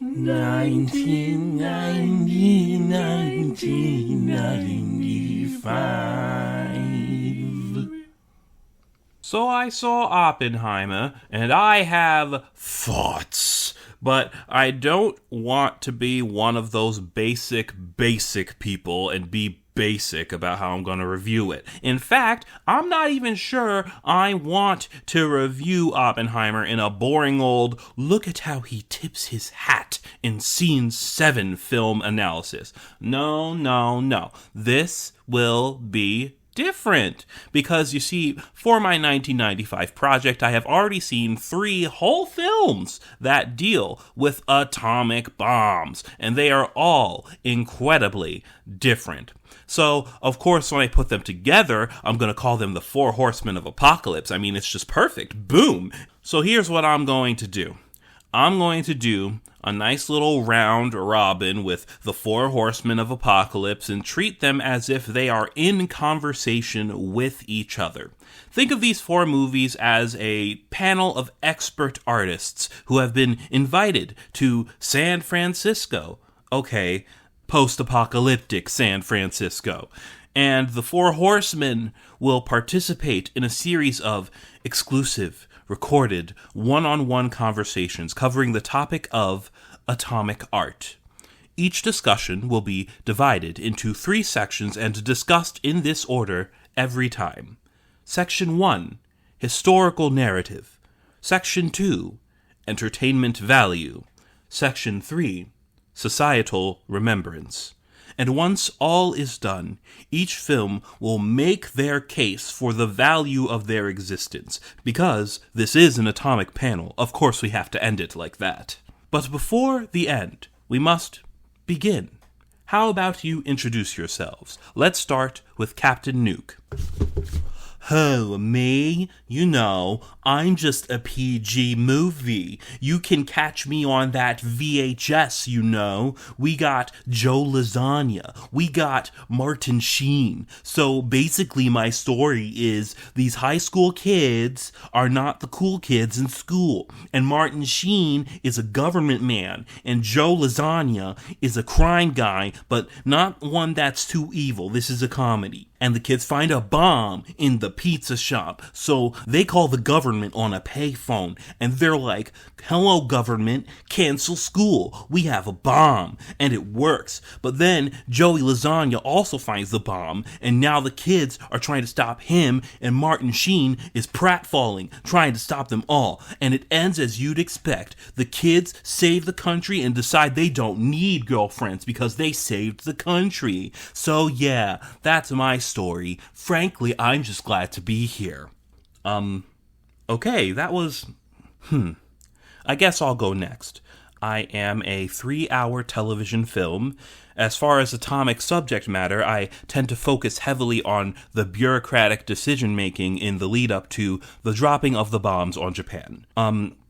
1995. So I saw Oppenheimer, and I have thoughts. But I don't want to be one of those basic people and be basic about how I'm going to review it. In fact, I'm not even sure I want to review Oppenheimer in a boring old, look at how he tips his hat in Scene 7 film analysis. No. This will be different, because you see, for my 1995 project, I have already seen 3 whole films that deal with atomic bombs, and they are all incredibly different. So, of course, when I put them together, I'm going to call them the 4 Horsemen of Apocalypse. I mean, it's just perfect. Boom! So here's what I'm going to do. I'm going to do a nice little round robin with the 4 Horsemen of Apocalypse and treat them as if they are in conversation with each other. Think of these 4 movies as a panel of expert artists who have been invited to San Francisco. Okay, post-apocalyptic San Francisco. And the 4 Horsemen will participate in a series of exclusive, recorded, one-on-one conversations covering the topic of atomic art. Each discussion will be divided into 3 sections and discussed in this order every time. Section 1, historical narrative. Section 2, entertainment value. Section 3, societal remembrance. And once all is done, each film will make their case for the value of their existence. Because this is an atomic panel, of course we have to end it like that. But before the end, we must begin. How about you introduce yourselves? Let's start with Captain Nuke. Oh, me? You know, I'm just a PG movie. You can catch me on that VHS, you know. We got Joe Lasagna. We got Martin Sheen. So basically my story is these high school kids are not the cool kids in school. And Martin Sheen is a government man. And Joe Lasagna is a crime guy, but not one that's too evil. This is a comedy. And the kids find a bomb in the pizza shop. So they call the government on a payphone. And they're like, hello, government, cancel school. We have a bomb. And it works. But then Joey Lasagna also finds the bomb. And now the kids are trying to stop him. And Martin Sheen is pratfalling, trying to stop them all. And it ends as you'd expect. The kids save the country and decide they don't need girlfriends because they saved the country. So yeah, that's my story. Frankly, I'm just glad to be here. Okay, that was... I guess I'll go next. I am a 3-hour television film. As far as atomic subject matter, I tend to focus heavily on the bureaucratic decision-making in the lead-up to the dropping of the bombs on Japan.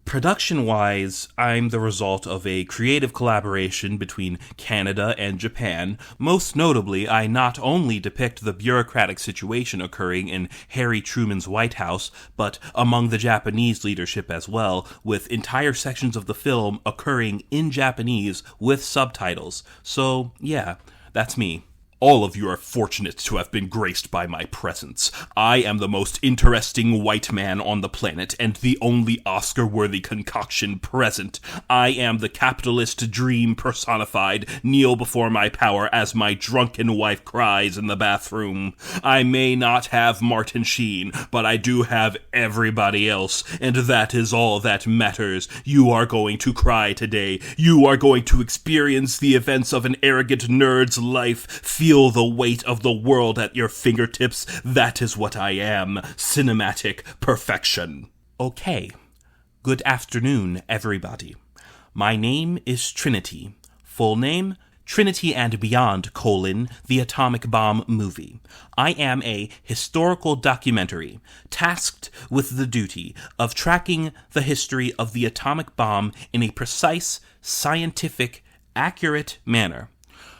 Production-wise, I'm the result of a creative collaboration between Canada and Japan. Most notably, I not only depict the bureaucratic situation occurring in Harry Truman's White House, but among the Japanese leadership as well, with entire sections of the film occurring in Japanese with subtitles. So, yeah, that's me. All of you are fortunate to have been graced by my presence. I am the most interesting white man on the planet, and the only Oscar-worthy concoction present. I am the capitalist dream personified. Kneel before my power as my drunken wife cries in the bathroom. I may not have Martin Sheen, but I do have everybody else, and that is all that matters. You are going to cry today. You are going to experience the events of an arrogant nerd's life. Feel the weight of the world at your fingertips. That is what I am. Cinematic perfection. Okay. Good afternoon, everybody. My name is Trinity. Full name, Trinity and Beyond, the Atomic Bomb Movie. I am a historical documentary tasked with the duty of tracking the history of the atomic bomb in a precise, scientific, accurate manner.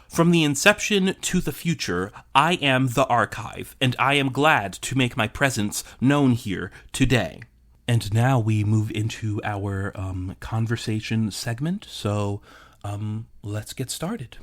From the inception to the future, I am the archive, and I am glad to make my presence known here today. And now we move into our conversation segment, so let's get started.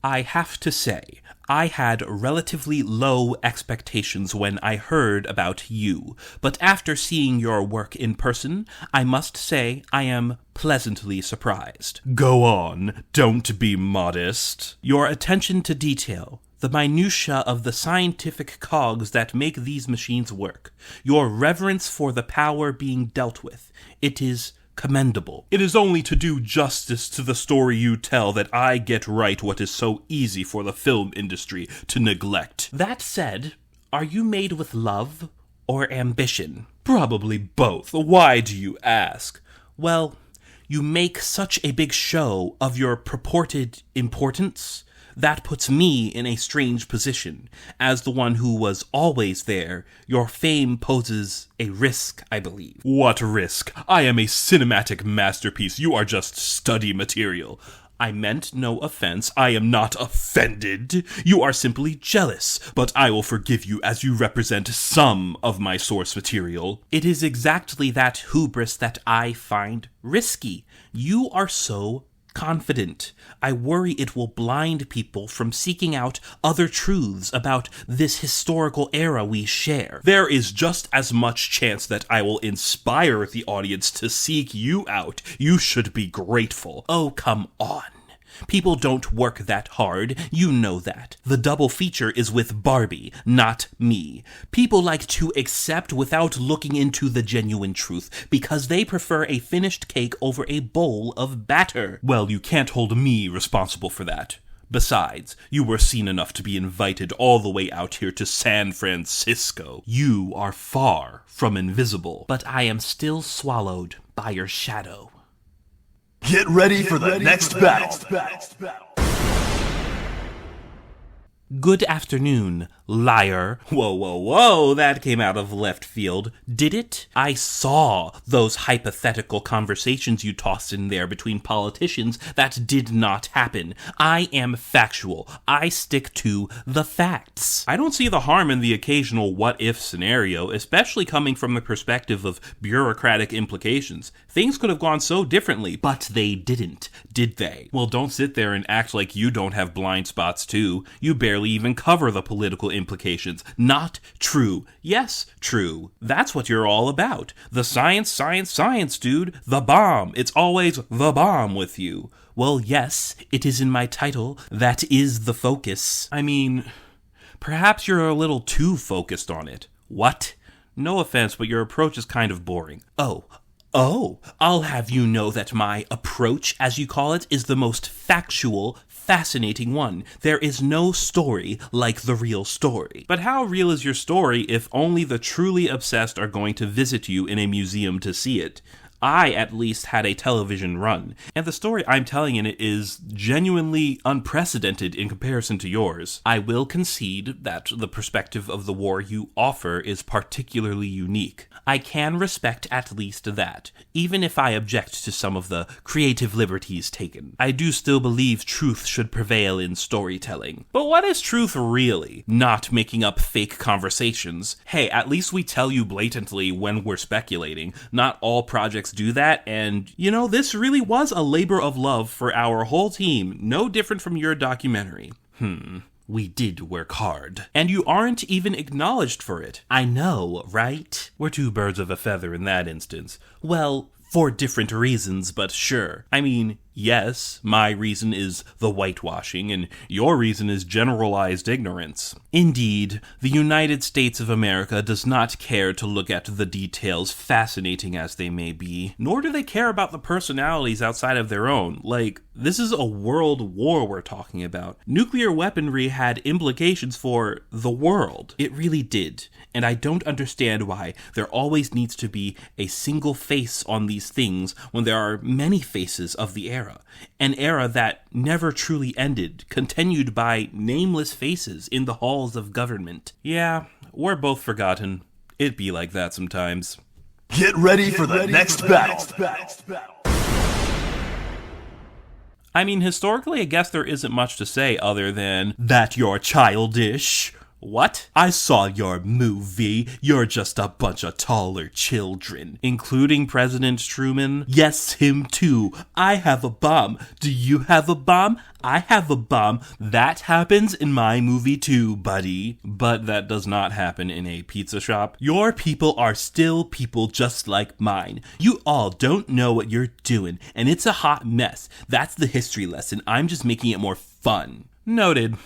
I have to say, I had relatively low expectations when I heard about you, but after seeing your work in person, I must say I am pleasantly surprised. Go on, don't be modest. Your attention to detail, the minutiae of the scientific cogs that make these machines work, your reverence for the power being dealt with, it is commendable. It is only to do justice to the story you tell that I get right what is so easy for the film industry to neglect. That said, are you made with love or ambition? Probably both. Why do you ask? Well, you make such a big show of your purported importance. That puts me in a strange position. As the one who was always there, your fame poses a risk, I believe. What risk? I am a cinematic masterpiece. You are just study material. I meant no offense. I am not offended. You are simply jealous, but I will forgive you as you represent some of my source material. It is exactly that hubris that I find risky. You are so confident. I worry it will blind people from seeking out other truths about this historical era we share. There is just as much chance that I will inspire the audience to seek you out. You should be grateful. Oh, come on. People don't work that hard, you know that. The double feature is with Barbie, not me. People like to accept without looking into the genuine truth, because they prefer a finished cake over a bowl of batter. Well, you can't hold me responsible for that. Besides, you were seen enough to be invited all the way out here to San Francisco. You are far from invisible, but I am still swallowed by your shadow. Get ready for the next battle. Good afternoon, liar. Whoa, that came out of left field. Did it? I saw those hypothetical conversations you tossed in there between politicians that did not happen. I am factual. I stick to the facts. I don't see the harm in the occasional what-if scenario, especially coming from the perspective of bureaucratic implications. Things could have gone so differently, but they didn't, did they? Well, don't sit there and act like you don't have blind spots too. You barely even cover the political implications. Not true. Yes, true. That's what you're all about. The science, dude. The bomb. It's always the bomb with you. Well, yes, it is in my title. That is the focus. I mean, perhaps you're a little too focused on it. What? No offense, but your approach is kind of boring. Oh, I'll have you know that my approach, as you call it, is the most factual, fascinating one. There is no story like the real story. But how real is your story if only the truly obsessed are going to visit you in a museum to see it? I, at least, had a television run, and the story I'm telling in it is genuinely unprecedented in comparison to yours. I will concede that the perspective of the war you offer is particularly unique. I can respect at least that, even if I object to some of the creative liberties taken. I do still believe truth should prevail in storytelling. But what is truth really? Not making up fake conversations. Hey, at least we tell you blatantly when we're speculating. Not all projects do that, and, you know, this really was a labor of love for our whole team, no different from your documentary. We did work hard. And you aren't even acknowledged for it. I know, right? We're two birds of a feather in that instance. Well, for different reasons, but sure. I mean, yes, my reason is the whitewashing, and your reason is generalized ignorance. Indeed, the United States of America does not care to look at the details, fascinating as they may be, nor do they care about the personalities outside of their own. Like, this is a world war we're talking about. Nuclear weaponry had implications for the world. It really did, and I don't understand why there always needs to be a single face on these things when there are many faces of the era. An era that never truly ended, continued by nameless faces in the halls of government. Yeah, we're both forgotten. It be like that sometimes. Get ready for the next battle. I mean, historically, I guess there isn't much to say other than that you're childish. What? I saw your movie. You're just a bunch of taller children. Including President Truman? Yes, him too. I have a bomb. Do you have a bomb? I have a bomb. That happens in my movie too, buddy. But that does not happen in a pizza shop. Your people are still people just like mine. You all don't know what you're doing, and it's a hot mess. That's the history lesson. I'm just making it more fun. Noted.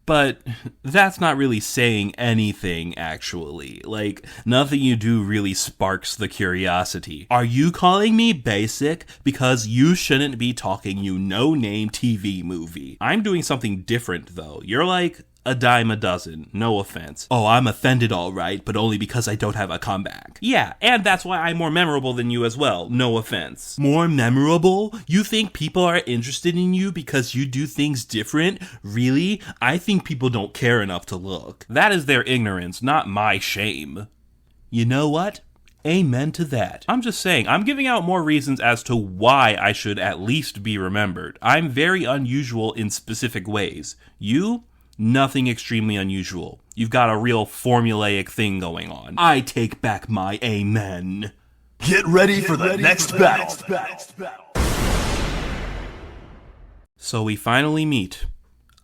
But that's not really saying anything, actually. Like, nothing you do really sparks the curiosity. Are you calling me basic? Because you shouldn't be talking, you no-name TV movie. I'm doing something different, though. You're like a dime a dozen, no offense. Oh, I'm offended all right, but only because I don't have a comeback. Yeah, and that's why I'm more memorable than you as well, no offense. More memorable? You think people are interested in you because you do things different? Really? I think people don't care enough to look. That is their ignorance, not my shame. You know what? Amen to that. I'm just saying, I'm giving out more reasons as to why I should at least be remembered. I'm very unusual in specific ways. You? Nothing extremely unusual. You've got a real formulaic thing going on. I take back my amen. Get ready for the next battle. So we finally meet.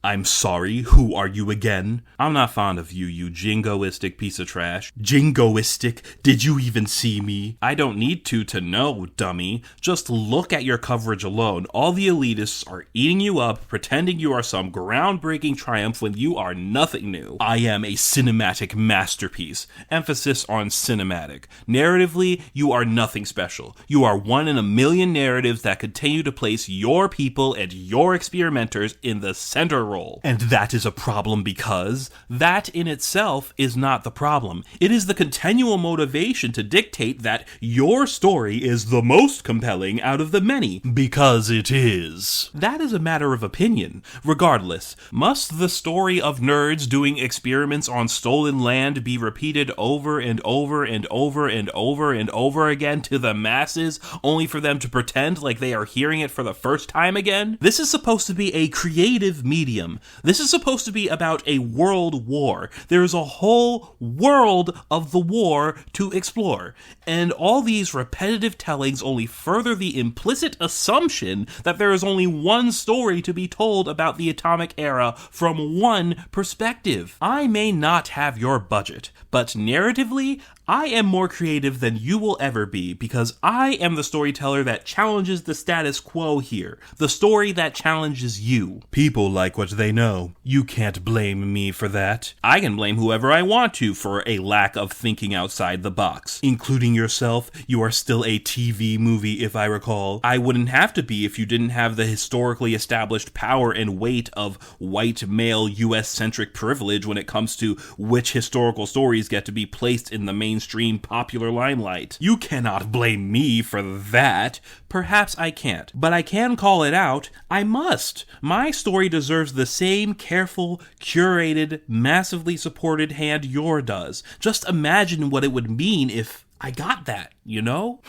I'm sorry, who are you again? I'm not fond of you, you jingoistic piece of trash. Jingoistic? Did you even see me? I don't need to know, dummy. Just look at your coverage alone. All the elitists are eating you up, pretending you are some groundbreaking triumph when you are nothing new. I am a cinematic masterpiece. Emphasis on cinematic. Narratively, you are nothing special. You are one in a million narratives that continue to place your people and your experimenters in the center role. And that is a problem because that in itself is not the problem. It is the continual motivation to dictate that your story is the most compelling out of the many, because it is. That is a matter of opinion. Regardless, must the story of nerds doing experiments on stolen land be repeated over and over and over and over and over again to the masses, only for them to pretend like they are hearing it for the first time again? This is supposed to be a creative medium. This is supposed to be about a world war. There is a whole world of the war to explore. And all these repetitive tellings only further the implicit assumption that there is only one story to be told about the atomic era from one perspective. I may not have your budget, but narratively, I am more creative than you will ever be because I am the storyteller that challenges the status quo here. The story that challenges you. People like what they know. You can't blame me for that. I can blame whoever I want to for a lack of thinking outside the box. Including yourself, you are still a TV movie if I recall. I wouldn't have to be if you didn't have the historically established power and weight of white male US-centric privilege when it comes to which historical stories get to be placed in the mainstream popular limelight. You cannot blame me for that. Perhaps I can't, but I can call it out. I must. My story deserves the same careful, curated, massively supported hand yours does. Just imagine what it would mean if I got that, you know?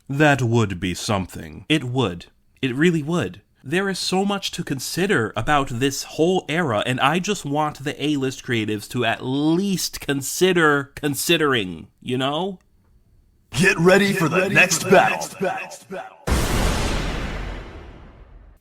That would be something. It would. It really would. There is so much to consider about this whole era, and I just want the A-list creatives to at least consider considering, you know? Get ready for the next battle.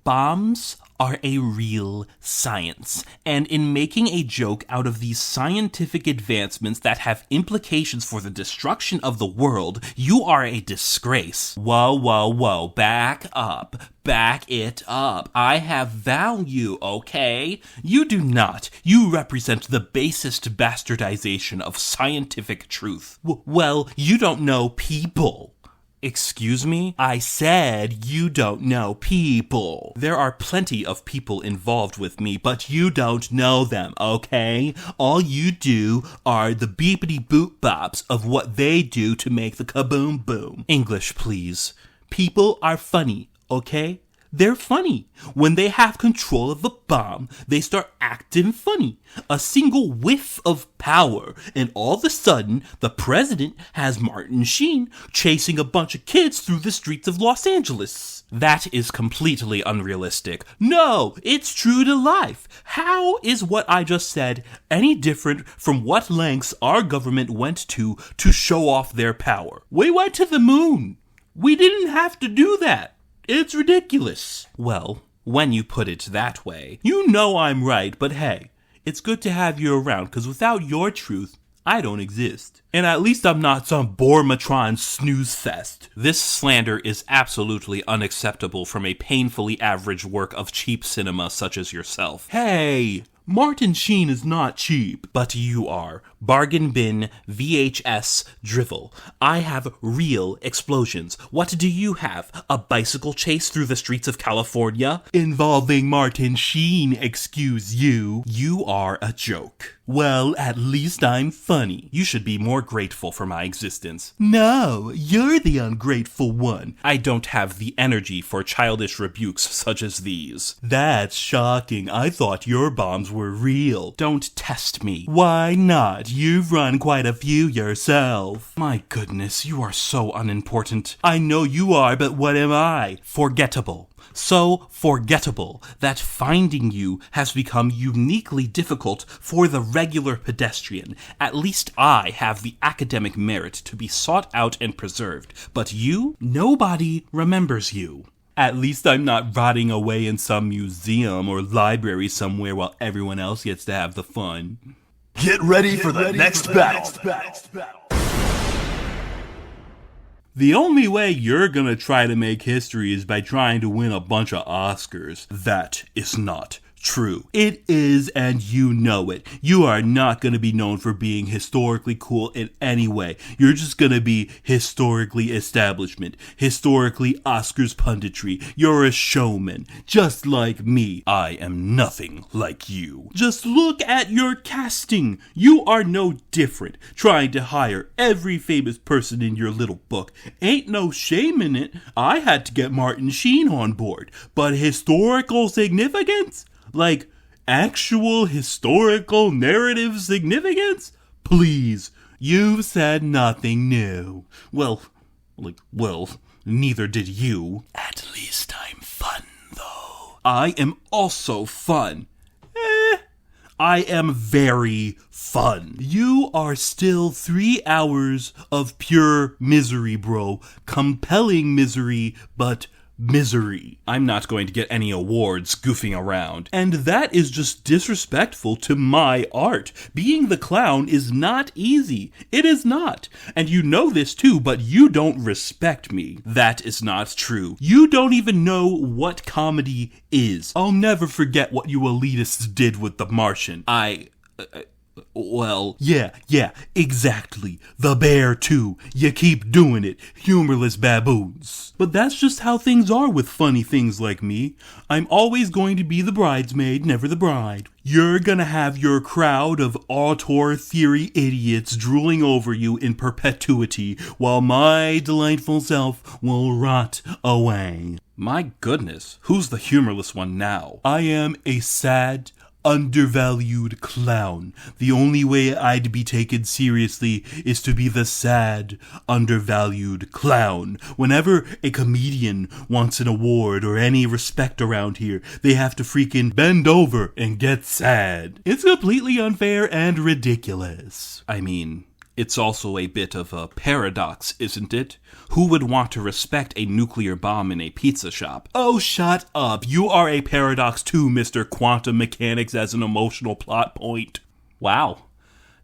Bombs are a real science, and in making a joke out of these scientific advancements that have implications for the destruction of the world, you are a disgrace. Whoa, back up. Back it up. I have value, okay? You do not. You represent the basest bastardization of scientific truth. Well, you don't know people. Excuse me? I said you don't know people. There are plenty of people involved with me, but you don't know them, okay? All you do are the beepity boop bops of what they do to make the kaboom boom. English, please. People are funny, okay? They're funny. When they have control of the bomb, they start acting funny. A single whiff of power, and all of a sudden, the president has Martin Sheen chasing a bunch of kids through the streets of Los Angeles. That is completely unrealistic. No, it's true to life. How is what I just said any different from what lengths our government went to show off their power? We went to the moon. We didn't have to do that. It's ridiculous. Well, when you put it that way, you know I'm right, but hey, it's good to have you around, because without your truth, I don't exist. And at least I'm not some Bormatron snooze fest. This slander is absolutely unacceptable from a painfully average work of cheap cinema such as yourself. Hey, Martin Sheen is not cheap, but you are. Bargain bin, VHS, drivel. I have real explosions. What do you have? A bicycle chase through the streets of California? Involving Martin Sheen, excuse you. You are a joke. Well, at least I'm funny. You should be more grateful for my existence. No, you're the ungrateful one. I don't have the energy for childish rebukes such as these. That's shocking. I thought your bombs were real. Don't test me. Why not? You've run quite a few yourself. My goodness, you are so unimportant. I know you are, but what am I? Forgettable. So forgettable that finding you has become uniquely difficult for the regular pedestrian. At least I have the academic merit to be sought out and preserved, but you? Nobody remembers you. At least I'm not rotting away in some museum or library somewhere while everyone else gets to have the fun. Get ready for the next battle. The only way you're gonna try to make history is by trying to win a bunch of Oscars. That is not true. It is, and you know it. You are not gonna be known for being historically cool in any way. You're just gonna be historically establishment, historically Oscars punditry. You're a showman, just like me. I am nothing like you. Just look at your casting. You are no different. Trying to hire every famous person in your little book. Ain't no shame in it. I had to get Martin Sheen on board. But historical significance? Like, actual historical narrative significance? Please, you've said nothing new. Well, neither did you. At least I'm fun, though. I am also fun. I am very fun. You are still 3 hours of pure misery, bro. Compelling misery, but misery. I'm not going to get any awards goofing around. And that is just disrespectful to my art. Being the clown is not easy. It is not. And you know this too, but you don't respect me. That is not true. You don't even know what comedy is. I'll never forget what you elitists did with The Martian. Well, yeah, exactly. The bear, too. You keep doing it. Humorless baboons. But that's just how things are with funny things like me. I'm always going to be the bridesmaid, never the bride. You're gonna have your crowd of auteur theory idiots drooling over you in perpetuity, while my delightful self will rot away. My goodness, who's the humorless one now? I am a sad, undervalued clown. The only way I'd be taken seriously is to be the sad, undervalued clown. Whenever a comedian wants an award or any respect around here, they have to freaking bend over and get sad. It's completely unfair and ridiculous. I mean, it's also a bit of a paradox, isn't it? Who would want to respect a nuclear bomb in a pizza shop? Oh, shut up. You are a paradox too, Mr. Quantum Mechanics as an emotional plot point. Wow.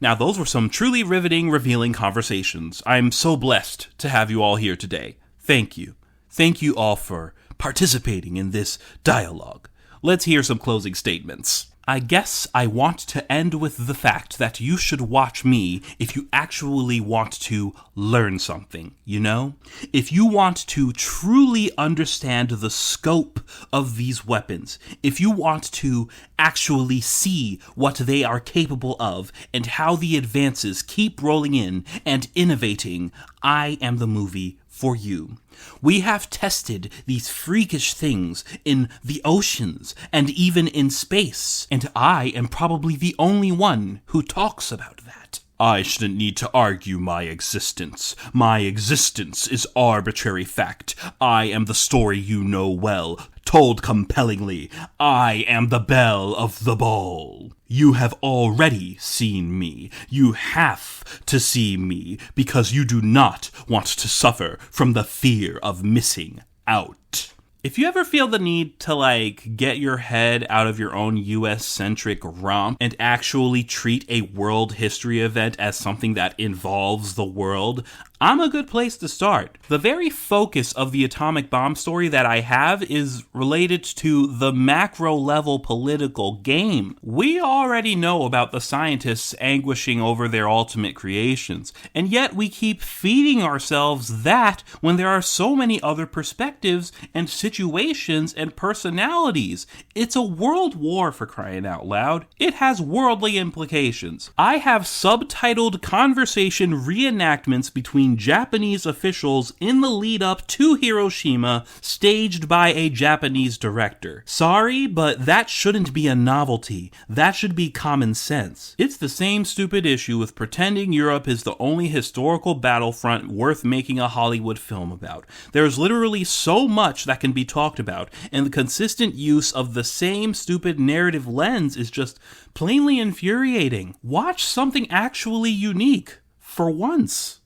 Now, those were some truly riveting, revealing conversations. I'm so blessed to have you all here today. Thank you. Thank you all for participating in this dialogue. Let's hear some closing statements. I guess I want to end with the fact that you should watch me if you actually want to learn something, you know? If you want to truly understand the scope of these weapons, if you want to actually see what they are capable of and how the advances keep rolling in and innovating, I am the movie for you. We have tested these freakish things in the oceans and even in space, and I am probably the only one who talks about that. I shouldn't need to argue my existence. My existence is arbitrary fact. I am the story you know well, told compellingly. I am the belle of the ball. You have already seen me. You have to see me because you do not want to suffer from the fear of missing out. If you ever feel the need to, get your head out of your own US-centric romp and actually treat a world history event as something that involves the world, I'm a good place to start. The very focus of the atomic bomb story that I have is related to the macro-level political game. We already know about the scientists anguishing over their ultimate creations, and yet we keep feeding ourselves that when there are so many other perspectives and situations and personalities. It's a world war, for crying out loud. It has worldly implications. I have subtitled conversation reenactments between Japanese officials in the lead up to Hiroshima, staged by a Japanese director. Sorry, but that shouldn't be a novelty. That should be common sense. It's the same stupid issue with pretending Europe is the only historical battlefront worth making a Hollywood film about. There's literally so much that can be talked about, and the consistent use of the same stupid narrative lens is just plainly infuriating. Watch something actually unique, for once.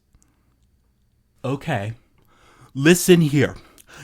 Okay, listen here.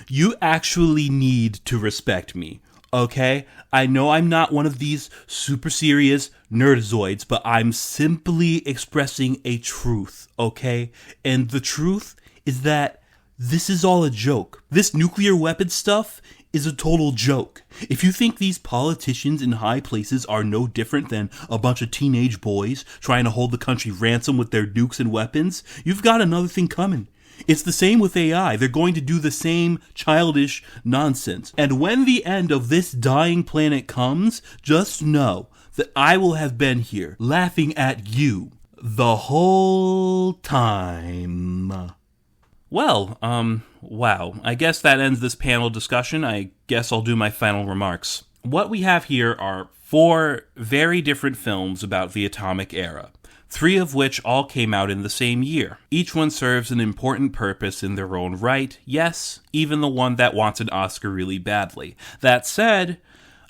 You actually need to respect me, okay? I know I'm not one of these super serious nerdozoids, but I'm simply expressing a truth, okay? And the truth is that this is all a joke. This nuclear weapon stuff is a total joke. If you think these politicians in high places are no different than a bunch of teenage boys trying to hold the country ransom with their nukes and weapons, you've got another thing coming. It's the same with AI. They're going to do the same childish nonsense. And when the end of this dying planet comes, just know that I will have been here laughing at you the whole time. Well, wow. I guess that ends this panel discussion. I guess I'll do my final remarks. What we have here are 4 very different films about the atomic era. 3 of which all came out in the same year. Each one serves an important purpose in their own right, yes, even the one that wants an Oscar really badly. That said,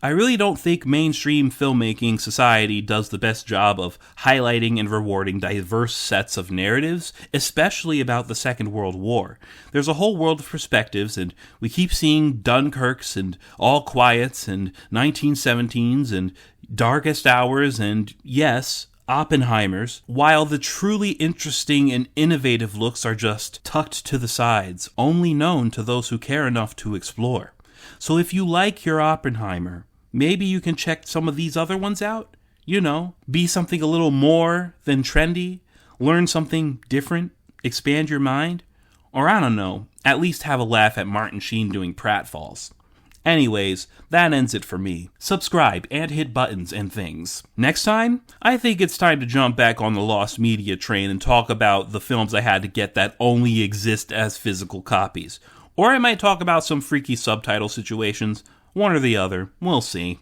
I really don't think mainstream filmmaking society does the best job of highlighting and rewarding diverse sets of narratives, especially about the Second World War. There's a whole world of perspectives, and we keep seeing Dunkirks and All Quiets and 1917s and Darkest Hours and, yes, Oppenheimers, while the truly interesting and innovative looks are just tucked to the sides, only known to those who care enough to explore. So if you like your Oppenheimer, maybe you can check some of these other ones out. You know, be something a little more than trendy, learn something different, expand your mind, or I don't know, at least have a laugh at Martin Sheen doing pratfalls. Anyways, that ends it for me. Subscribe and hit buttons and things. Next time, I think it's time to jump back on the lost media train and talk about the films I had to get that only exist as physical copies. Or I might talk about some freaky subtitle situations. One or the other. We'll see.